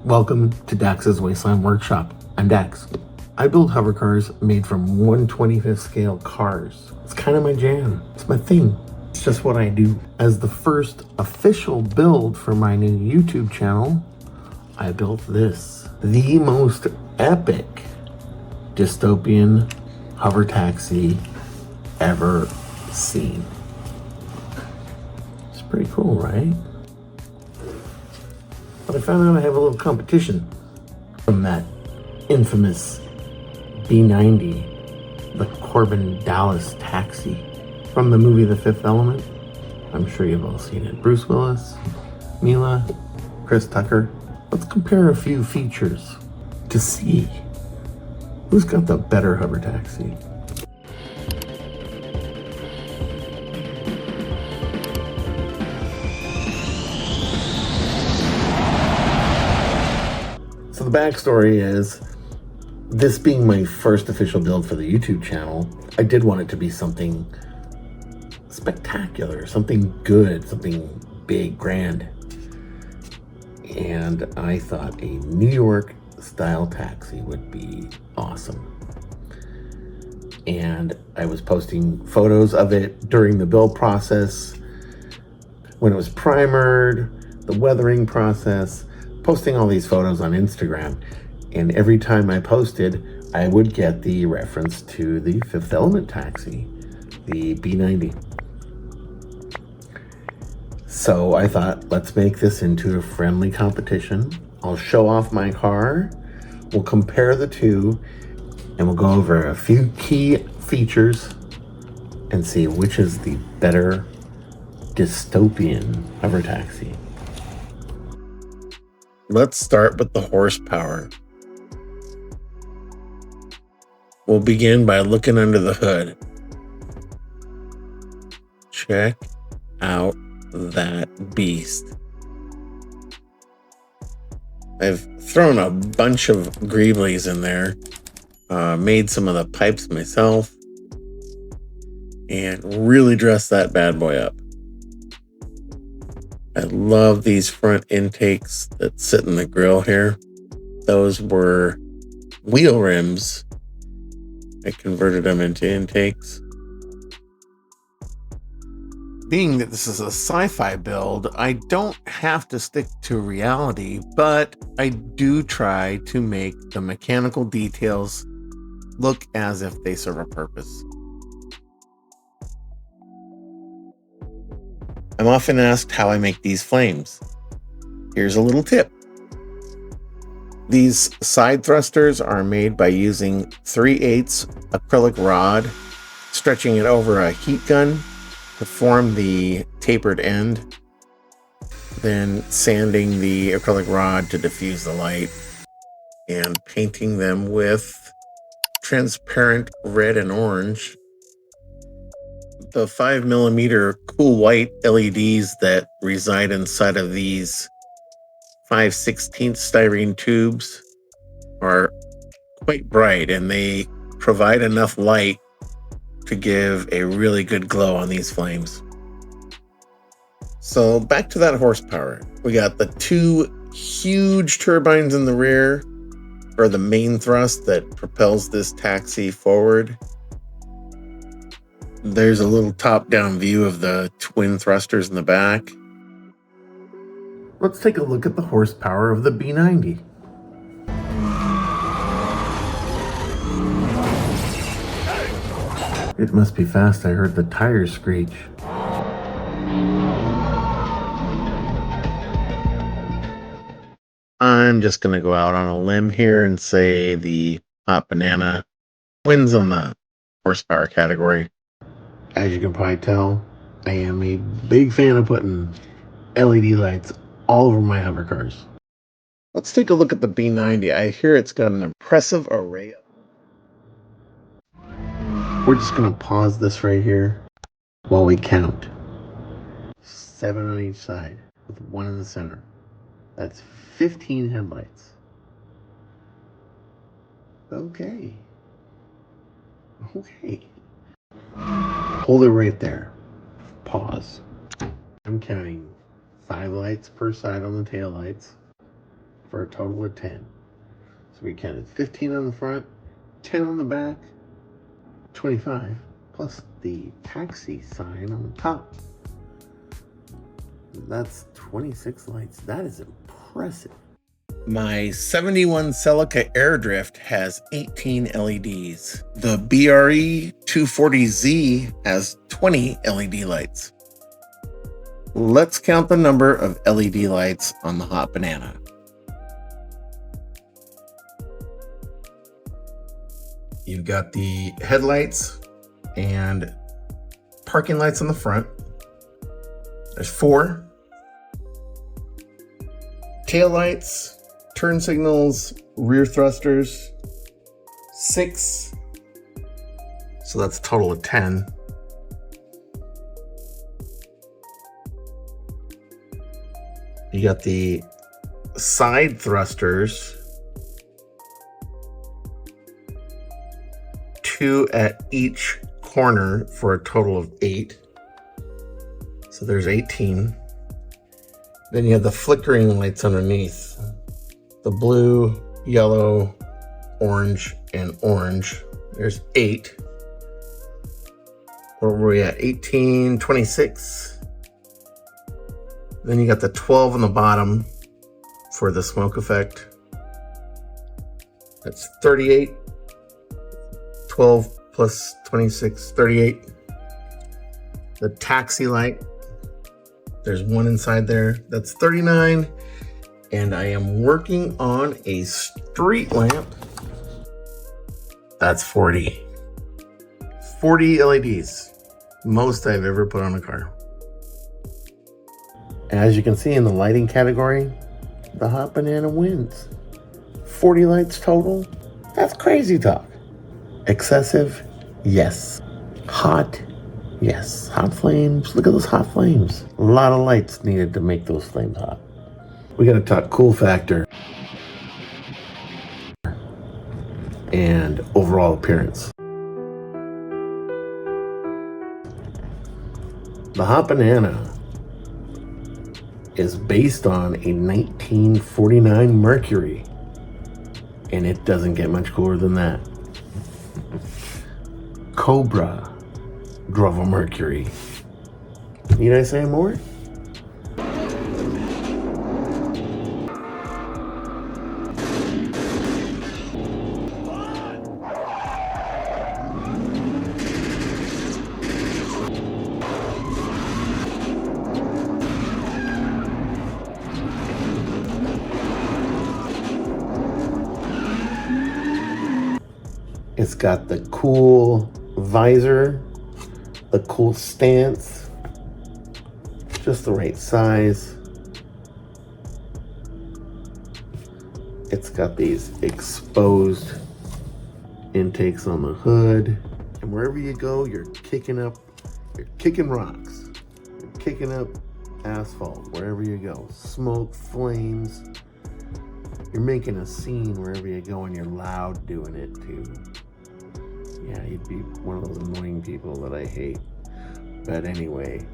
Welcome to Dax's Wasteland Workshop. I'm Dax. I build hover cars made from 1/25th scale cars. It's kind of my jam. It's my thing. It's just what I do. As the first official build for my new YouTube channel, I built this. The most epic dystopian hover taxi ever seen. It's pretty cool, right? But I found out I have a little competition from that infamous B90, the Corbin Dallas taxi from the movie The Fifth Element. I'm sure you've all seen it. Bruce Willis, Mila, Chris Tucker. Let's compare a few features to see who's got the better hover taxi. So the backstory is, this being my first official build for the YouTube channel, I did want it to be something spectacular, something good, something big, grand. And I thought a New York style taxi would be awesome. And I was posting photos of it during the build process, when it was primered, the weathering process, posting all these photos on Instagram. And every time I posted, I would get the reference to the Fifth Element taxi, the B90. So I thought, let's make this into a friendly competition. I'll show off my car, we'll compare the two, and we'll go over a few key features and see which is the better dystopian hover taxi. Let's start with the horsepower. We'll begin by looking under the hood. Check out that beast. I've thrown a bunch of greeblies in there, made some of the pipes myself, and really dressed that bad boy up. I love these front intakes that sit in the grill here. Those were wheel rims. I converted them into intakes. Being that this is a sci-fi build, I don't have to stick to reality, but I do try to make the mechanical details look as if they serve a purpose. I'm often asked how I make these flames. Here's a little tip. These side thrusters are made by using 3/8 acrylic rod, stretching it over a heat gun to form the tapered end, then sanding the acrylic rod to diffuse the light, and painting them with transparent red and orange. The 5mm cool white LEDs that reside inside of these 5/16 styrene tubes are quite bright, and they provide enough light to give a really good glow on these flames. So back to that horsepower. We got the two huge turbines in the rear for the main thrust that propels this taxi forward. There's a little top-down view of the twin thrusters in the back. Let's take a look at the horsepower of the B90. It must be fast. I heard the tires screech. I'm just going to go out on a limb here and say the hot banana wins on the horsepower category. As you can probably tell, I am a big fan of putting LED lights all over my hover cars. Let's take a look at the B90. I hear it's got an impressive array. We're just going to pause this right here while we count. 7 on each side with 1 in the center. That's 15 headlights. Okay. Hold it right there. Pause. I'm counting 5 lights per side on the tail lights, for a total of 10. So we counted 15 on the front, 10 on the back, 25, plus the taxi sign on the top. That's 26 lights. That is impressive. My 71 Celica Airdrift has 18 LEDs. The BRE 240Z has 20 LED lights. Let's count the number of LED lights on the Hot Banana. You've got the headlights and parking lights on the front. There's 4. Tail lights, turn signals, rear thrusters, 6. So that's a total of 10. You got the side thrusters, 2 at each corner for a total of 8. So there's 18. Then you have the flickering lights underneath. The blue, yellow, orange, and orange. There's 8. Where were we at? 18, 26. Then you got the 12 on the bottom for the smoke effect. That's 38. 12 plus 26, 38. The taxi light, there's 1 inside there. That's 39. And I am working on a street lamp. That's 40. 40 LEDs. Most I've ever put on a car. As you can see in the lighting category, the Hot Banana wins. 40 lights total. That's crazy talk. Excessive? Yes. Hot? Yes. Hot flames? Look at those hot flames. A lot of lights needed to make those flames hot. We gotta talk cool factor and overall appearance. The Hot Banana is based on a 1949 Mercury, and it doesn't get much cooler than that. Cobra drove a Mercury. Need I say more? It's got the cool visor, the cool stance, just the right size. It's got these exposed intakes on the hood. And wherever you go, you're kicking rocks. You're kicking up asphalt wherever you go. Smoke, flames. You're making a scene wherever you go, and you're loud doing it too. Yeah, you'd be one of those annoying people that I hate. But anyway,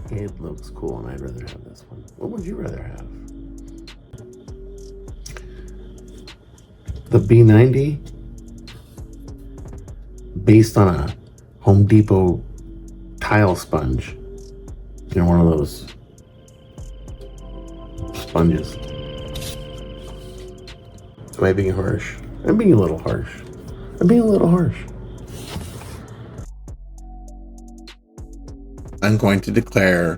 it looks cool, and I'd rather have this one. What would you rather have? The B90, based on a Home Depot tile sponge. You know, one of those sponges. Am I being harsh? I'm being a little harsh. I'm going to declare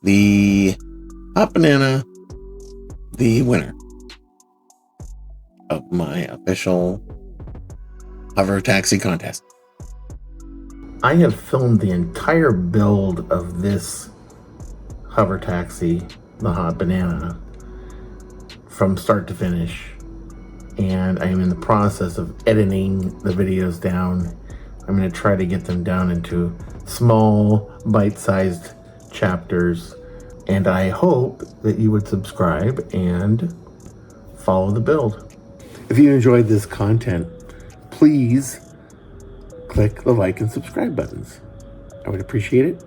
the Hot Banana the winner of my official hover taxi contest. I have filmed the entire build of this hover taxi, the Hot Banana, from start to finish. And I'm in the process of editing the videos down. I'm going to try to get them down into small, bite-sized chapters. And I hope that you would subscribe and follow the build. If you enjoyed this content, please click the like and subscribe buttons. I would appreciate it.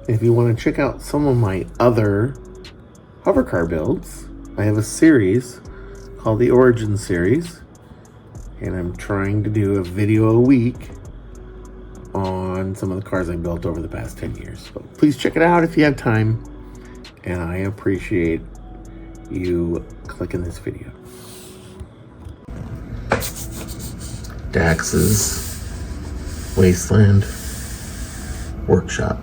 If you want to check out some of my other hovercar builds, I have a series called the Origin Series, and I'm trying to do a video a week on some of the cars I built over the past 10 years. So please check it out if you have time, and I appreciate you clicking this video. Dax's Wasteland Workshop.